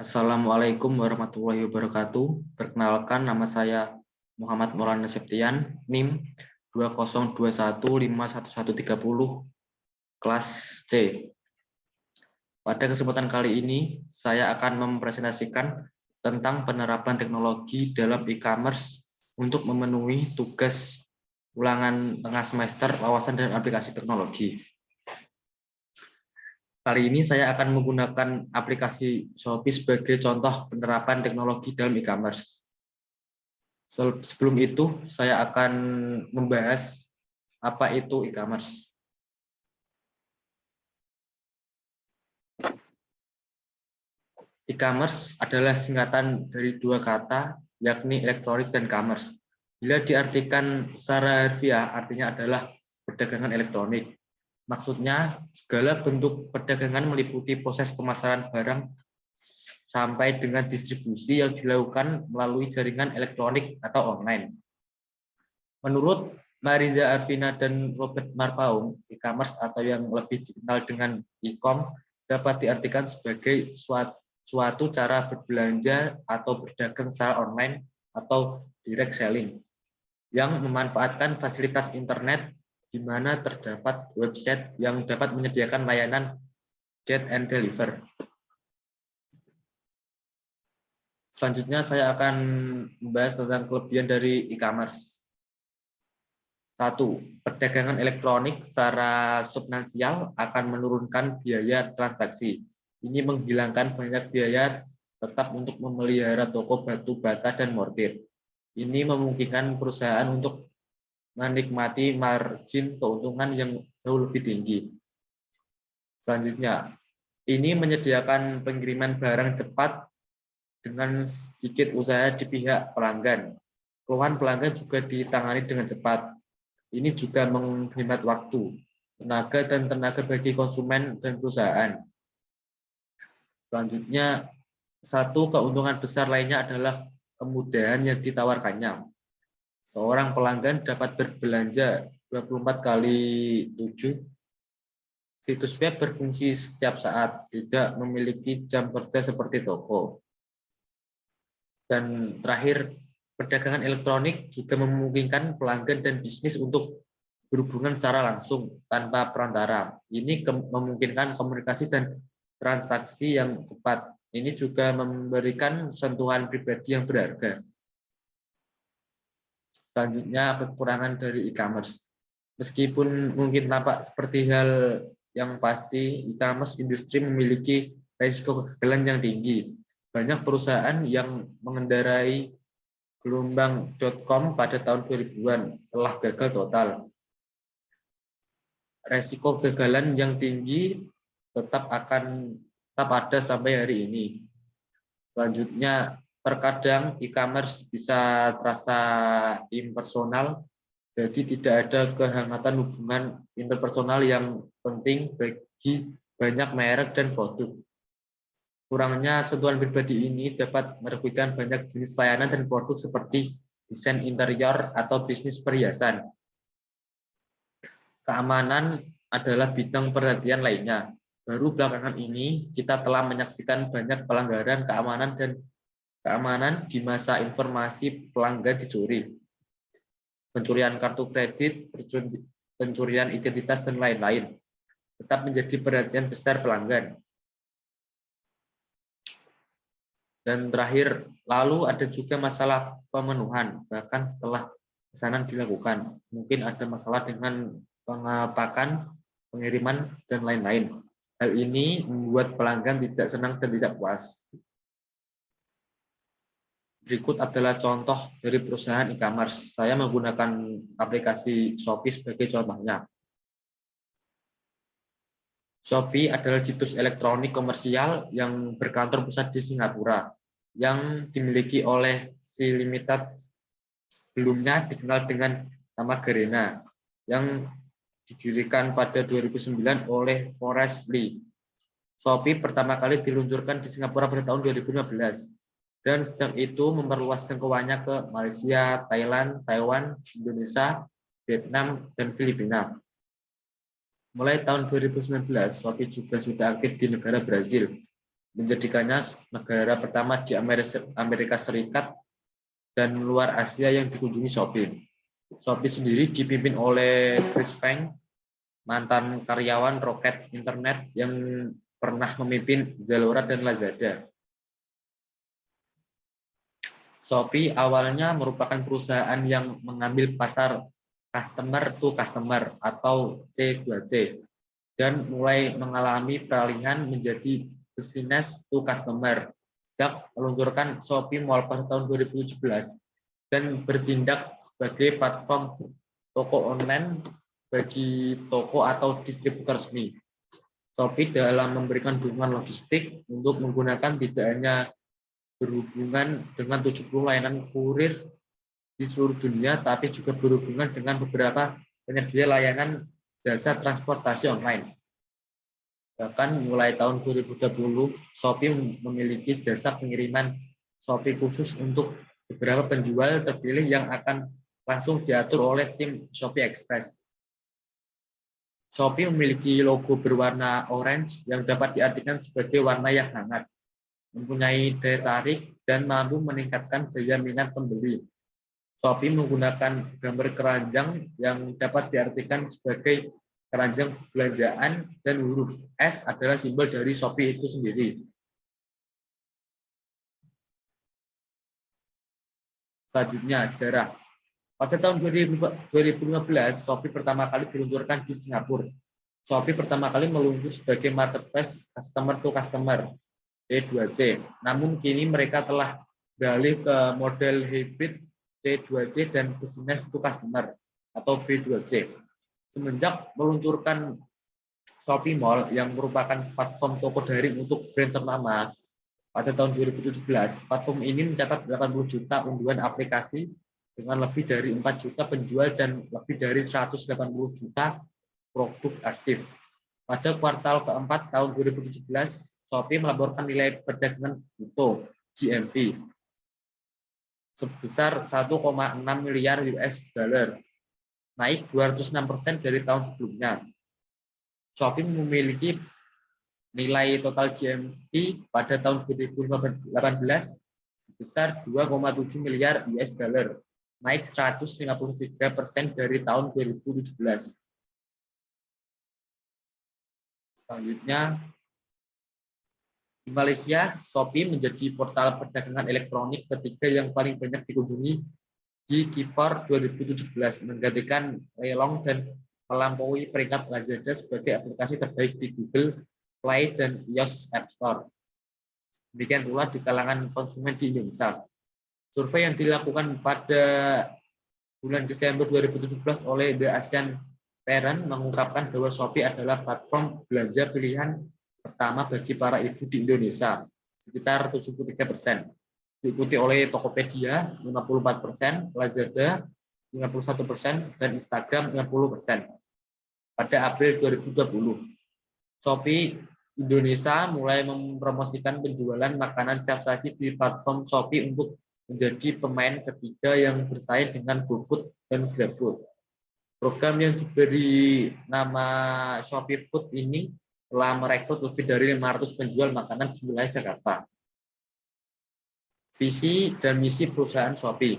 Assalamualaikum warahmatullahi wabarakatuh. Perkenalkan, nama saya Muhammad Maulana Septian, NIM 2021511130, kelas C. Pada kesempatan kali ini, saya akan mempresentasikan tentang penerapan teknologi dalam e-commerce untuk memenuhi tugas ulangan tengah semester wawasan dan aplikasi teknologi. Kali ini saya akan menggunakan aplikasi Shopee sebagai contoh penerapan teknologi dalam e-commerce. Sebelum itu, saya akan membahas apa itu e-commerce. E-commerce adalah singkatan dari dua kata, yakni elektronik dan commerce. Bila diartikan secara harfiah, artinya adalah perdagangan elektronik. Maksudnya, segala bentuk perdagangan meliputi proses pemasaran barang sampai dengan distribusi yang dilakukan melalui jaringan elektronik atau online. Menurut Mariza Arvina dan Robert Marpaung, e-commerce atau yang lebih dikenal dengan e-com dapat diartikan sebagai suatu cara berbelanja atau berdagang secara online atau direct selling yang memanfaatkan fasilitas internet di mana terdapat website yang dapat menyediakan layanan get and deliver. Selanjutnya saya akan membahas tentang kelebihan dari e-commerce. 1. Perdagangan elektronik secara substansial akan menurunkan biaya transaksi. Ini menghilangkan banyak biaya tetap untuk memelihara toko batu bata dan mortir. Ini memungkinkan perusahaan untuk menikmati margin keuntungan yang jauh lebih tinggi. Selanjutnya, ini menyediakan pengiriman barang cepat dengan sedikit usaha di pihak pelanggan. Keluhan pelanggan juga ditangani dengan cepat. Ini juga menghemat waktu, tenaga bagi konsumen dan perusahaan. Selanjutnya, satu keuntungan besar lainnya adalah kemudahan yang ditawarkannya. Seorang pelanggan dapat berbelanja 24/7. Situs web berfungsi setiap saat, tidak memiliki jam kerja seperti toko. Dan terakhir, perdagangan elektronik juga memungkinkan pelanggan dan bisnis untuk berhubungan secara langsung tanpa perantara. Ini memungkinkan komunikasi dan transaksi yang cepat. Ini juga memberikan sentuhan pribadi yang berharga. Selanjutnya, kekurangan dari e-commerce. Meskipun mungkin tampak seperti hal yang pasti, e-commerce industri memiliki risiko kegagalan yang tinggi. Banyak perusahaan yang mengendarai gelombang .com pada tahun 2000-an telah gagal total. Risiko kegagalan yang tinggi tetap ada sampai hari ini. Selanjutnya, terkadang e-commerce bisa terasa impersonal, jadi tidak ada kehangatan hubungan interpersonal yang penting bagi banyak merek dan produk. Kurangnya sentuhan pribadi ini dapat merugikan banyak jenis layanan dan produk seperti desain interior atau bisnis perhiasan. Keamanan adalah bidang perhatian lainnya. Baru belakangan ini kita telah menyaksikan banyak pelanggaran keamanan di masa informasi pelanggan dicuri. Pencurian kartu kredit, pencurian identitas, dan lain-lain tetap menjadi perhatian besar pelanggan. Dan terakhir, lalu ada juga masalah pemenuhan, bahkan setelah pesanan dilakukan. Mungkin ada masalah dengan pengepakan, pengiriman, dan lain-lain. Hal ini membuat pelanggan tidak senang dan tidak puas. Berikut adalah contoh dari perusahaan e-commerce. Saya menggunakan aplikasi Shopee sebagai contohnya. Shopee adalah situs elektronik komersial yang berkantor pusat di Singapura, yang dimiliki oleh Si Limited, sebelumnya dikenal dengan nama Garena, yang didirikan pada 2009 oleh Forrest Li. Shopee pertama kali diluncurkan di Singapura pada tahun 2015. Dan sejak itu memperluas jangkauannya ke Malaysia, Thailand, Taiwan, Indonesia, Vietnam, dan Filipina. Mulai tahun 2019, Shopee juga sudah aktif di negara Brazil. menjadikannya negara pertama di Amerika Serikat dan luar Asia yang dikunjungi Shopee. Shopee sendiri dipimpin oleh Chris Feng, mantan karyawan roket internet yang pernah memimpin Zalora dan Lazada. Shopee awalnya merupakan perusahaan yang mengambil pasar customer to customer atau C2C dan mulai mengalami peralihan menjadi business to customer sejak meluncurkan Shopee Mall pada tahun 2017 dan bertindak sebagai platform toko online bagi toko atau distributor resmi. Shopee dalam memberikan dukungan logistik untuk menggunakan tidak hanya berhubungan dengan 70 layanan kurir di seluruh dunia, tapi juga berhubungan dengan beberapa penyedia layanan jasa transportasi online. Bahkan mulai tahun 2020, Shopee memiliki jasa pengiriman Shopee khusus untuk beberapa penjual terpilih yang akan langsung diatur oleh tim Shopee Express. Shopee memiliki logo berwarna orange yang dapat diartikan sebagai warna yang hangat, mempunyai daya tarik, dan mampu meningkatkan daya minat pembeli. Shopee menggunakan gambar keranjang yang dapat diartikan sebagai keranjang belanjaan dan huruf S adalah simbol dari Shopee itu sendiri. Selanjutnya, sejarah. Pada tahun 2015, Shopee pertama kali diluncurkan di Singapura. Shopee pertama kali meluncur sebagai marketplace customer to customer C2C. Namun kini mereka telah beralih ke model hybrid C2C dan business to customer atau B2C. Semenjak meluncurkan Shopee Mall yang merupakan platform toko daring untuk brand ternama pada tahun 2017, platform ini mencatat 80 juta unduhan aplikasi dengan lebih dari 4 juta penjual dan lebih dari 180 juta produk aktif. Pada kuartal keempat tahun 2017, Shopee melaporkan nilai perdagangan bruto GMV sebesar 1,6 miliar US dollar, naik 206% dari tahun sebelumnya. Shopee memiliki nilai total GMV pada tahun 2018 sebesar 2,7 miliar US dollar, naik 153% dari tahun 2017. Selanjutnya, di Malaysia, Shopee menjadi portal perdagangan elektronik ketiga yang paling banyak dikunjungi di Q4 2017, menggantikan Leilong dan melampaui peringkat Lazada sebagai aplikasi terbaik di Google Play dan iOS App Store. Demikian pula di kalangan konsumen di Indonesia. Survei yang dilakukan pada bulan Desember 2017 oleh The Asian Parent mengungkapkan bahwa Shopee adalah platform belanja pilihan pertama bagi para ibu di Indonesia, sekitar 73%. Diikuti oleh Tokopedia 54%, Lazada 51%, dan Instagram 50%. Pada April 2020, Shopee Indonesia mulai mempromosikan penjualan makanan siap saji di platform Shopee untuk menjadi pemain ketiga yang bersaing dengan GoFood dan GrabFood. Program yang diberi nama Shopee Food ini telah merekrut lebih dari 500 penjual makanan di wilayah Jakarta. Visi dan misi perusahaan Shopee.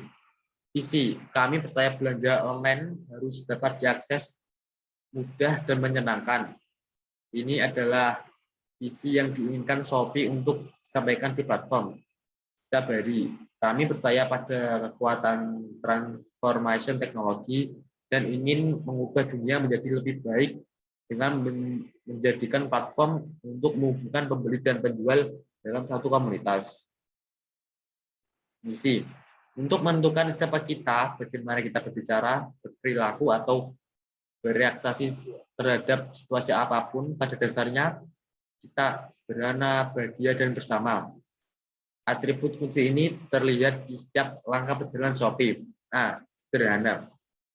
Visi, kami percaya belanja online harus dapat diakses mudah dan menyenangkan. Ini adalah visi yang diinginkan Shopee untuk disampaikan di platform. Kami percaya pada kekuatan transformation teknologi dan ingin mengubah dunia menjadi lebih baik dengan menjadikan platform untuk menghubungkan pembeli dan penjual dalam satu komunitas. Misi, untuk menentukan siapa kita, bagaimana kita berbicara, berperilaku, atau bereaksi terhadap situasi apapun, pada dasarnya kita sederhana, bahagia, dan bersama. Atribut kunci ini terlihat di setiap langkah perjalanan Shopee. A. Sederhana.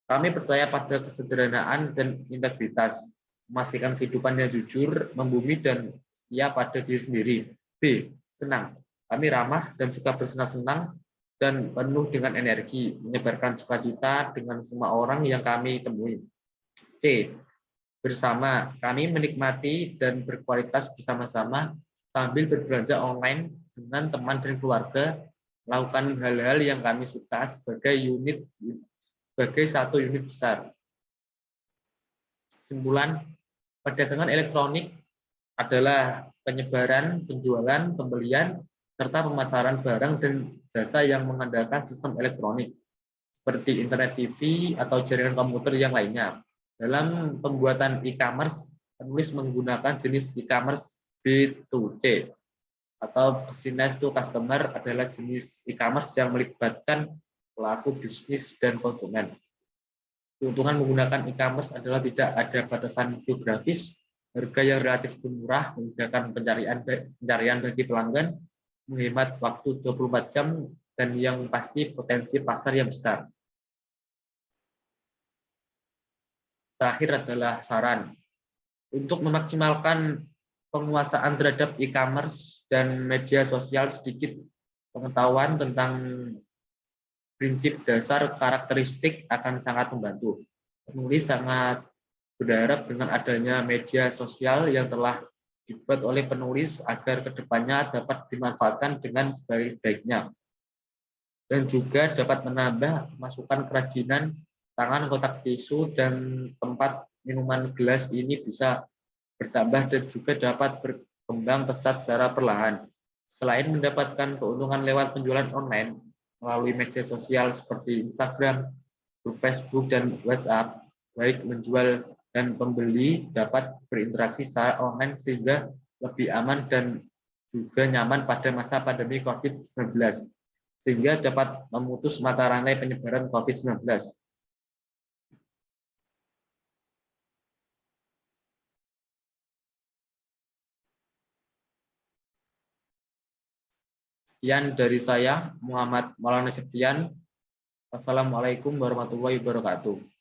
Kami percaya pada kesederhanaan dan integritas, memastikan kehidupannya jujur, membumi, dan setia pada diri sendiri. B. Senang. Kami ramah dan suka bersenang-senang dan penuh dengan energi, menyebarkan sukacita dengan semua orang yang kami temui. C. Bersama, kami menikmati dan berkualitas bersama-sama sambil berbelanja online dengan teman dan keluarga, melakukan hal-hal yang kami suka sebagai satu unit besar. Kesimpulan, perdagangan elektronik adalah penyebaran, penjualan, pembelian, serta pemasaran barang dan jasa yang mengandalkan sistem elektronik, seperti internet TV atau jaringan komputer yang lainnya. Dalam pembuatan e-commerce, penulis menggunakan jenis e-commerce B2C atau business to customer adalah jenis e-commerce yang melibatkan pelaku bisnis dan konsumen. Keuntungan menggunakan e-commerce adalah tidak ada batasan geografis, harga yang relatif murah, memudahkan pencarian bagi pelanggan, menghemat waktu 24 jam, dan yang pasti potensi pasar yang besar. Terakhir adalah saran. Untuk memaksimalkan penguasaan terhadap e-commerce dan media sosial, sedikit pengetahuan tentang prinsip dasar karakteristik akan sangat membantu. Penulis sangat berharap dengan adanya media sosial yang telah dibuat oleh penulis agar kedepannya dapat dimanfaatkan dengan sebaik-baiknya dan juga dapat menambah masukan kerajinan tangan, kotak tisu, dan tempat minuman gelas ini bisa bertambah dan juga dapat berkembang pesat secara perlahan. Selain mendapatkan keuntungan lewat penjualan online melalui media sosial seperti Instagram, grup Facebook, dan WhatsApp, baik menjual dan pembeli dapat berinteraksi secara online sehingga lebih aman dan juga nyaman pada masa pandemi COVID-19, sehingga dapat memutus mata rantai penyebaran COVID-19. Sekian dari saya, Muhammad Maulana Septian. Wassalamualaikum warahmatullahi wabarakatuh.